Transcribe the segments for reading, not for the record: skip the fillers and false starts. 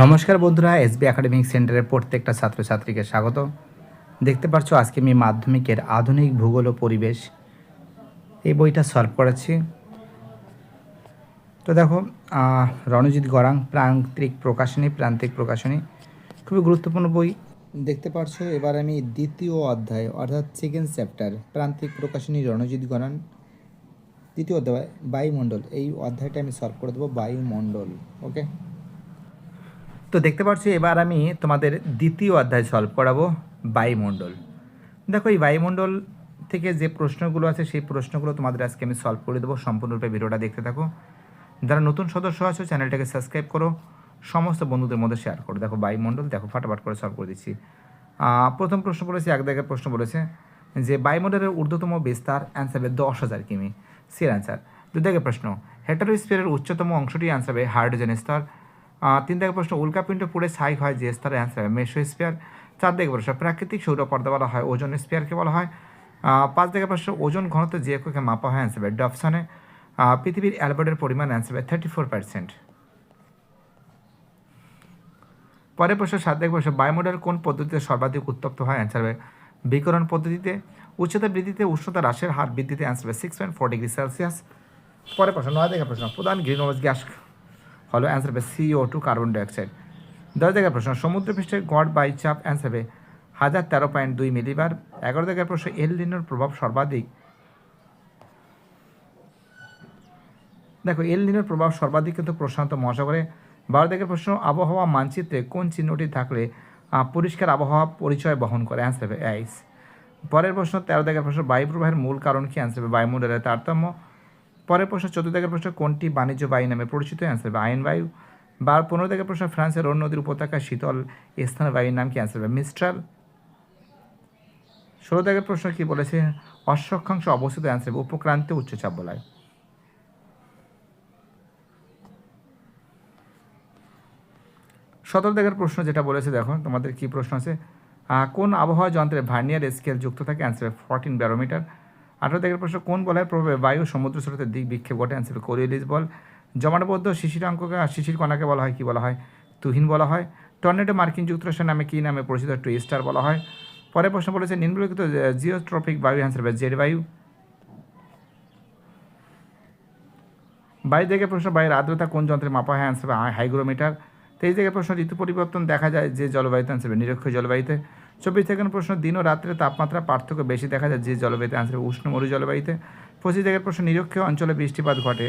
নমস্কার বন্ধুরা, SB academic সেন্টারের প্রত্যেকটা ছাত্রছাত্রীকে স্বাগত। দেখতে পাচ্ছ আজকে আমি মাধ্যমিকের আধুনিক ভূগোল ও পরিবেশ এই বইটা সলভ করেছি। তো দেখো, রণজিৎ গড়াং প্রান্তিক প্রকাশনী খুবই গুরুত্বপূর্ণ বই। দেখতে পাচ্ছ এবার আমি দ্বিতীয় অধ্যায় অর্থাৎ সেকেন্ড চ্যাপ্টার প্রান্তিক প্রকাশনী রণজিৎ গড়াং দ্বিতীয় অধ্যায় বায়ুমণ্ডল, এই অধ্যায়টা আমি সলভ করে দেবো। বায়ুমণ্ডল, ওকে। তো দেখতে পাচ্ছি এবার আমি তোমাদের দ্বিতীয় অধ্যায় সলভ করাবো, বায়ুমণ্ডল। দেখো, এই বায়ুমণ্ডল থেকে যে প্রশ্নগুলো আছে সেই প্রশ্নগুলো তোমাদের আজকে আমি সলভ করে দেবো। সম্পূর্ণরূপে ভিডিওটা দেখতে থাকো। যারা নতুন সদস্য আছো চ্যানেলটাকে সাবস্ক্রাইব করো, সমস্ত বন্ধুদের মধ্যে শেয়ার করো। দেখো বায়ুমণ্ডল, দেখো ফাটাফাট করে সলভ করে দিচ্ছি। প্রথম প্রশ্ন বলেছে, এক জায়গায় প্রশ্ন বলেছে যে বায়ুমণ্ডলের ঊর্ধ্বতম বিস্তার, অ্যান্সার হবে 10,000 কিমি। C answer. দুই জায়গায় প্রশ্ন, হেটারোস্ফিয়ারের উচ্চতম অংশটি, অ্যান্সার হবে হাইড্রোজেন স্তর। তিন দাগে প্রশ্ন, উল্কাপিণ্ড পুড়ে ছাই হয় যে স্তরে, অ্যান্সার হবে মেসোস্ফিয়ার। চার দিকে প্রশ্ন, প্রাকৃতিক সৌরপর্দা বলা হয় ওজোন স্ফিয়ারকে বলা হয়। পাঁচ দিকে প্রশ্ন, ওজন ঘনত্ব যে এককে মাপা হয়, অ্যান্সার হবে ডবসনে। পৃথিবীর অ্যালবার্টের পরিমাণ, অ্যান্সার হবে 34%। পরের প্রশ্ন, সাত দিকে প্রশ্ন, বায়ুমণ্ডল কোন পদ্ধতিতে সর্বাধিক উত্তপ্ত হয়, অ্যান্সার হবে বিকিরণ পদ্ধতিতে। উচ্চতা বৃদ্ধিতে উষ্ণতা হ্রাসের হার বৃদ্ধিতে, অ্যান্সার হবে 6.4 ডিগ্রি সেলসিয়াস। পরের প্রশ্ন, নয় দিকে প্রশ্ন, প্রধান গ্রিনহাউস গ্যাস হলো, অ্যান্সার হবে CO2 কার্বন ডাইঅক্সাইড। 10 জায়গার প্রশ্ন, সমুদ্রপৃষ্ঠের গড় বায়ুচাপ, অ্যান্সার হবে 1013.2 মিলিবার। 11 জায়গার প্রশ্ন, এল নিনোর প্রভাব সর্বাধিক, দেখো এল নিনোর প্রভাব সর্বাধিক কিন্তু প্রশান্ত মহাসাগরে। 12 জায়গার প্রশ্ন, আবহাওয়া মানচিত্রে কোন চিহ্নটি থাকলে পরিষ্কার আবহাওয়া পরিচয় বহন করে, অ্যান্সার হবে আইস। পরের প্রশ্ন 13 জায়গার প্রশ্ন, বায়ু প্রবাহের মূল কারণ কি, অ্যান্সার হবে বায়ুমণ্ডলের তারতম্য। পরের প্রশ্ন 14 জায়গার প্রশ্ন, কোনটি বাণিজ্য বায়ু নামে পরিচিত, অ্যান্সার হবে আইন বায়ু। 15 জায়গার প্রশ্ন, ফ্রান্সের রোন নদীর উপত্যকায় শীতল স্থানের বায়ুর নাম কি, অ্যান্সার হবে মিস্ট্রাল। 16 জায়গার প্রশ্ন কি বলেছে, অক্ষাংশ অবস্থিত, অ্যান্সার হবে উপক্রান্তীয় উচ্চচাপ বলয়। 17 জায়গার প্রশ্ন যেটা বলেছে, দেখো তোমাদের কি প্রশ্ন আছে, কোন আবহাওয়া যন্ত্রে ভার্নিয়ার স্কেল যুক্ত থাকে, অ্যান্সার হবে 14 ব্যারোমিটার। 18 জায়গার প্রশ্ন, কোন বলয়ের প্রভাবে বায়ু সমুদ্র স্রোতের দিক বিক্ষেপ ঘটে, অ্যান্সার হবে কোরিওলিস বল। জমাটবদ্ধ শিশির কণাকে বলা হয় কি বলা হয়, তুহিন বলা হয়। টর্নেডো মার্কিন যুক্তরাষ্ট্রের নামে কী নামে পরিচিত, টুইস্টার বলা হয়। পরের প্রশ্ন বলেছে, নিম্নলিখিত জিওট্রপিক বায়ু, অ্যান্সার হবে জেড বায়ু। 22 জায়গায় প্রশ্ন, বায়ুর আর্দ্রতা কোন যন্ত্রে মাপা হয়, অ্যান্সার হবে হাইগ্রোমিটার। 23 জায়গায় প্রশ্ন, ঋতু পরিবর্তন দেখা যায় যে জলবায়ুতে, অ্যান্সার হবে নিরক্ষীয় জলবায়ুতে। 24 জায়গার প্রশ্ন, দিন ও রাত্রে তাপমাত্রা পার্থক্য বেশি দেখা যায় যে জলবায়ুতে, অ্যান্সার হবে উষ্ণ মরু জলবায়ুতে। 25 জায়গার প্রশ্ন, নিরক্ষীয় অঞ্চলে বৃষ্টিপাত ঘটে,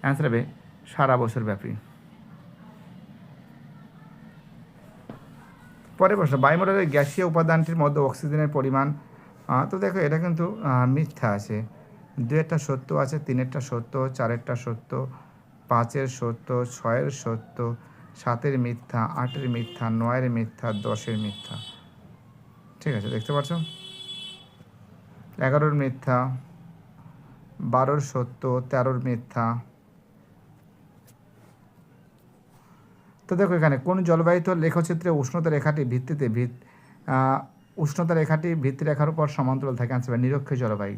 অ্যান্সার হবে সারা বছর ব্যাপী। পরের প্রশ্ন, বায়ুমণ্ডলের গ্যাসীয় উপাদানটির মধ্যে অক্সিজেনের পরিমাণ, তো দেখো এটা কিন্তু মিথ্যা আছে। 2-এরটা সত্য আছে, 3-এরটা সত্য, 4-এরটা সত্য, 5-এর সত্য, 6-এর সত্য, 7-এর মিথ্যা, 8-এর মিথ্যা, 9-এর মিথ্যা, 10-এর মিথ্যা। ঠিক আছে, দেখতে পাচ্ছ, 11-এর মিথ্যা, 12-এর সত্য, 13-এর মিথ্যা। তো দেখো এখানে কোন জলবায়ুতে লেখচিত্রে উষ্ণতা রেখাটি ভিত্তিতে উষ্ণতা রেখাটি ভিত্তিরেখার উপর সমান্তরাল থাকে, অ্যান্সার নিরক্ষীয় জলবায়ু।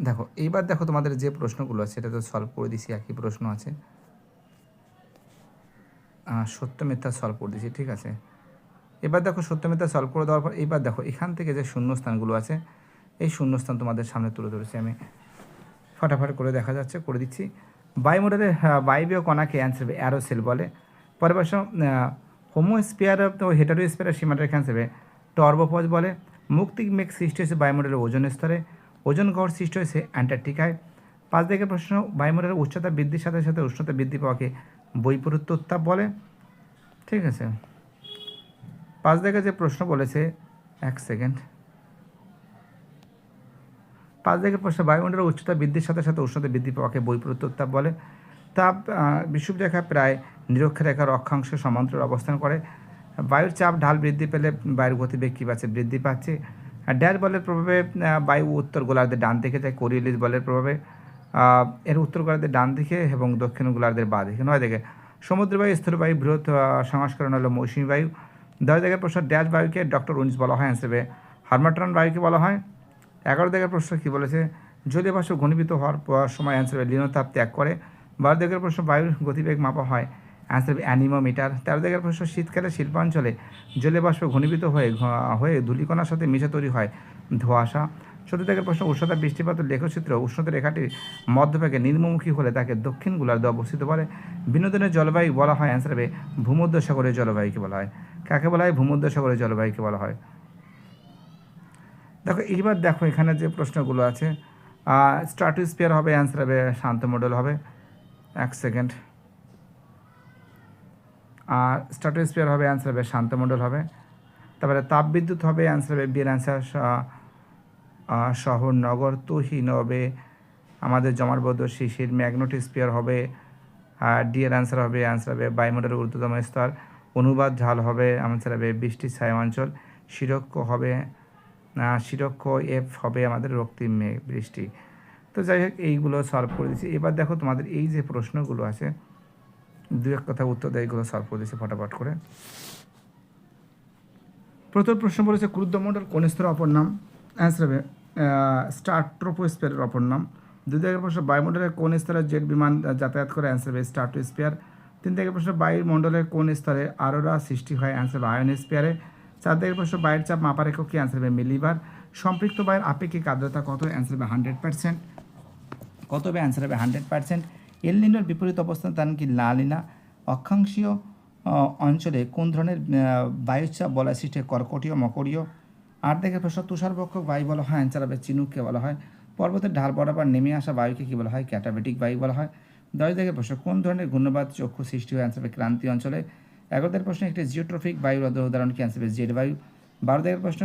দেখো এইবার দেখো তোমাদের যে প্রশ্নগুলো আছে সেটা তো সলভ করে দিছি, একই প্রশ্ন আছে, সত্য মিথ্যা সলভ করে দিছি, ঠিক আছে। এবার দেখো সত্য মিথ্যা সলভ করে দেওয়ার পর এবার দেখো এখান থেকে যে শূন্যস্থানগুলো আছে এই শূন্যস্থান তোমাদের সামনে তুলে ধরেছি আমি, ফাটাফাট করে দেখা যাচ্ছে, করে দিচ্ছি। বায়ুমণ্ডলের বায়বীয় কণাকে, অ্যান্সার হবে অ্যারোসেল বলে। পরের প্রশ্ন, হোমোস্পিয়ার ও হেটারোস্পিয়ারের সীমারেখা, অ্যান্সার হবে টর্বোপজ বলে। মুক্তি মেঘ সৃষ্টি হয়েছে বায়ুমণ্ডলের ওজন স্তরে, ওজন গড় সৃষ্টি হয়েছে অ্যান্টার্কটিকায়। 5 দিকের প্রশ্ন, বায়ুমণ্ডলের উচ্চতা বৃদ্ধির সাথে সাথে উষ্ণতা বৃদ্ধি পাওয়াকে বৈপরীত্য উত্তাপ বলে, ঠিক আছে। 5 দিকে যে প্রশ্ন বলেছে, এক সেকেন্ড, 5 দিকের প্রশ্ন, বায়ুমণ্ডলের উচ্চতা বৃদ্ধির সাথে সাথে উষ্ণতা বৃদ্ধি পাওয়াকে বৈপরীত্য উত্তাপ বলে। তাপ বিষুবরেখা প্রায় নিরক্ষরেখার অক্ষাংশে সমান্তরাল অবস্থান করে। বায়ুর চাপ ঢাল বৃদ্ধি পেলে বায়ুর গতিবেগ কী পাচ্ছে, বৃদ্ধি পাচ্ছে। ড্যাশ বলের প্রভাবে বায়ু উত্তর গোলার্ধের ডান দিকে যায়, কোরিওলিস বলের প্রভাবে এর উত্তর গোলার্ধের ডান দিকে এবং দক্ষিণ গোলার্ধের বাঁ দিকে। 9 দিকে সমুদ্রবায়ু স্থলবায়ু বৃহৎ সংস্করণ হলো মৌসুমী বায়ু। 10 জায়গার প্রশ্ন, ড্যাশ বায়ুকে ডক্টর উইন্স বলা হয়, অ্যান্সার হবে হার্মাট্রন বায়ুকে বলা হয়। 11 জায়গার প্রশ্ন কী বলেছে, জলীয় বাষ্প ঘনীভূত হওয়ার সময় অ্যান্সার হবে লিনোতাপ ত্যাগ করে। 12 দাগের প্রশ্ন বায়ুর গতিবেগ মাপা হয়, অ্যান্সার হবে অ্যানিমোমিটার। 13 দাগের প্রশ্ন শীতকালে শিল্পাঞ্চলে জলীয় বাষ্প ঘনীভূত হয়ে ধূলিকণার সাথে মিশে তৈরি হয় ধোঁয়াশা। 14 দাগের প্রশ্ন উষ্ণতা বৃষ্টিপাতের লেখচিত্র উষ্ণতা রেখাটির মধ্যভাগে নিম্নমুখী হলে তাকে দক্ষিণ গোলার্ধে অবস্থিত বলে। বিনোদনের জলবায়ু বলা হয়, অ্যান্সার হবে ভূমধ্যসাগরীয় জলবায়ুকে বলা হয়। কাকে বলা হয়? ভূমধ্যসাগরীয় জলবায়ুকে বলা হয়। দেখো এইবার দেখো এখানে যে প্রশ্নগুলো আছে, স্ট্র্যাটোস্ফিয়ার হবে, অ্যান্সার হবে শান্তমণ্ডল হবে। এক সেকেন্ড। আর স্ট্র্যাটোস্ফিয়ার হবে, অ্যান্সার হবে শান্তমণ্ডল হবে। তারপরে তাপবিদ্যুৎ হবে, অ্যান্সার হবে বিয়ের অ্যান্সার শহর নগর। তুহিন হবে আমাদের জমাটবদ্ধ শিশির। ম্যাগনেটোস্ফিয়ার হবে, ডি এর অ্যান্সার হবে বায়ুমণ্ডলের ঊর্ধ্বতম স্তর। অনুবাদ ঝাল হবে, অ্যান্সার হবে বৃষ্টির ছায়া অঞ্চল। শিরক্ষ হবে, শিরক্ষ এফ হবে আমাদের রক্তিম মেঘ বৃষ্টি। তো যাই হোক এইগুলো সলভ করে দিচ্ছি। এবার দেখো তোমাদের এই যে প্রশ্নগুলো আছে, দু এক কথা উত্তর দেয়, এগুলো সলভ করে দিচ্ছি ফটাফট করে। প্রথম প্রশ্ন বলেছে ক্রুদ্ধমণ্ডল কোন স্তরের অপর নাম, অ্যান্সার হবে স্ট্র্যাটোস্ফিয়ারের অপর নাম। 2 দাগের প্রশ্ন বায়ুমণ্ডলের কোন স্তরে জেট বিমান যাতায়াত করে, অ্যান্সার হবে স্ট্র্যাটোস্ফিয়ার। 3 দাগের প্রশ্ন বায়ুমণ্ডলের কোন স্তরে আরোরা সৃষ্টি হয়, অ্যান্সার হবে আয়োনোস্ফিয়ারে। 4 দাগের প্রশ্ন বায়ুর চাপ মাপার একক কি, অ্যান্সার হবে মিলিবার। সম্পৃক্ত বায়ুর আপেক্ষিক আর্দ্রতা কত, অ্যান্সার হবে 100%। কত হবে, অ্যান্সার হবে 100%। এল নিনোর বিপরীত অবস্থান তার কি লা নিনা। অক্ষাংশীয় অঞ্চলে কোন ধরনের বায়ুচাপ বলয় সৃষ্টি হয়, কর্কটীয় মকরীয়। 8 দাগের প্রশ্ন তুষারবক্ষক বায়ু বলা হয়, অ্যান্সার হবে চিনুককে বলা হয়। পর্বতের ঢাল বরাবর নেমে আসা বায়ুকে কী বলা হয়, ক্যাটাবেটিক বায়ু বলা হয়। 10 দাগের প্রশ্ন কোন ধরনের ঘূর্ণবাদ চক্ষু সৃষ্টি হয়, অ্যান্সার হবে ক্রান্তীয় অঞ্চলে। 11 দাগের প্রশ্ন একটি জিওট্রফিক বায়ুর উদাহরণ কি, অ্যান্সার হবে জেট বায়ু। 12 দাগের প্রশ্ন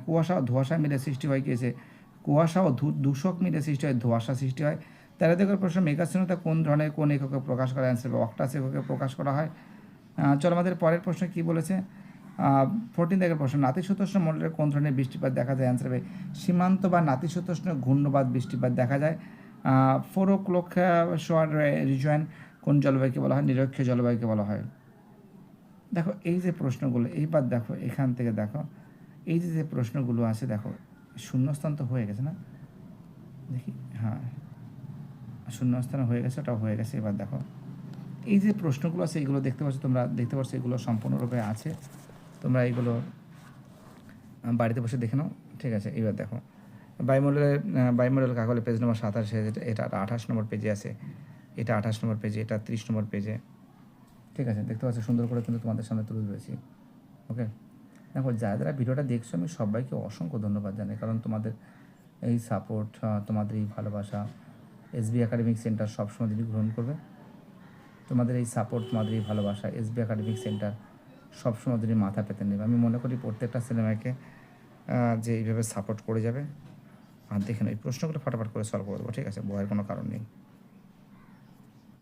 কুয়াশা ও ধোঁয়াশা মিলে সৃষ্টি হয় কি, কুয়াশা ও দূষক মিলে সৃষ্টি হয় ধোঁয়াশা সৃষ্টি হয়। 13 দাগের প্রশ্ন মেঘাচ্ছন্নতা কোন ধরনের কোন এককে প্রকাশ করা, অ্যান্সার হবে অক্টাস এককে প্রকাশ করা হয়। চলো আমাদের পরের প্রশ্ন কি বলেছে। 14 দাগের প্রশ্ন নাতিশীতোষ্ণ মণ্ডলের কোন ধরনের বৃষ্টিপাত দেখা যায়, অ্যান্সার হবে সীমান্ত বা নাতিশীতোষ্ণ ঘূর্ণবাদ বৃষ্টিপাত দেখা যায়। 4 শোয়ার রিজয়েন কোন জলবায়ুকে বলা হয়, নিরক্ষীয় জলবায়ুকে বলা হয়। দেখো এই যে প্রশ্নগুলো, এইবার দেখো এখান থেকে দেখো এই যে প্রশ্নগুলো আছে, দেখো শূন্যস্থান তো হয়ে গেছে না, দেখি হ্যাঁ শূন্যস্থান হয়ে গেছে, ওটাও হয়ে গেছে। এবার দেখো এই যে প্রশ্নগুলো আছে এগুলো দেখতে পাচ্ছ, তোমরা দেখতে পাচ্ছ এগুলো সম্পূর্ণরূপে আছে, তোমরা এগুলো বাড়িতে বসে দেখে নাও, ঠিক আছে। এবার দেখো বায়ুমণ্ডলের কাগজে পেজ নম্বর 27, এটা 28 নম্বর পেজে আছে, এটা 28 নম্বর পেজে, এটা 30 নম্বর পেজে, ঠিক আছে। দেখতে পাচ্ছ সুন্দর করে কিন্তু তোমাদের সামনে তুলে ধরেছি। ওকে, দেখো যারা ভিডিওটা দেখছো আমি সবাইকে অসংখ্য ধন্যবাদ জানাই, কারণ তোমাদের এই সাপোর্ট, তোমাদের এই ভালোবাসা এসবি একাডেমিক সেন্টার সবসময় দিনই গ্রহণ করবে। তোমাদের এই সাপোর্ট, তোমাদের এই ভালোবাসা এসবি একাডেমিক সেন্টার সবসময় দিনই মাথা পেতে নেবে। আমি মনে করি প্রত্যেকটা সিনেমাকে যে এইভাবে সাপোর্ট করে যাবে। আর দেখেন এই প্রশ্নগুলো ফটাফট করে সলভ করে দেবো, ঠিক আছে, ভয়ের কোনো কারণ নেই।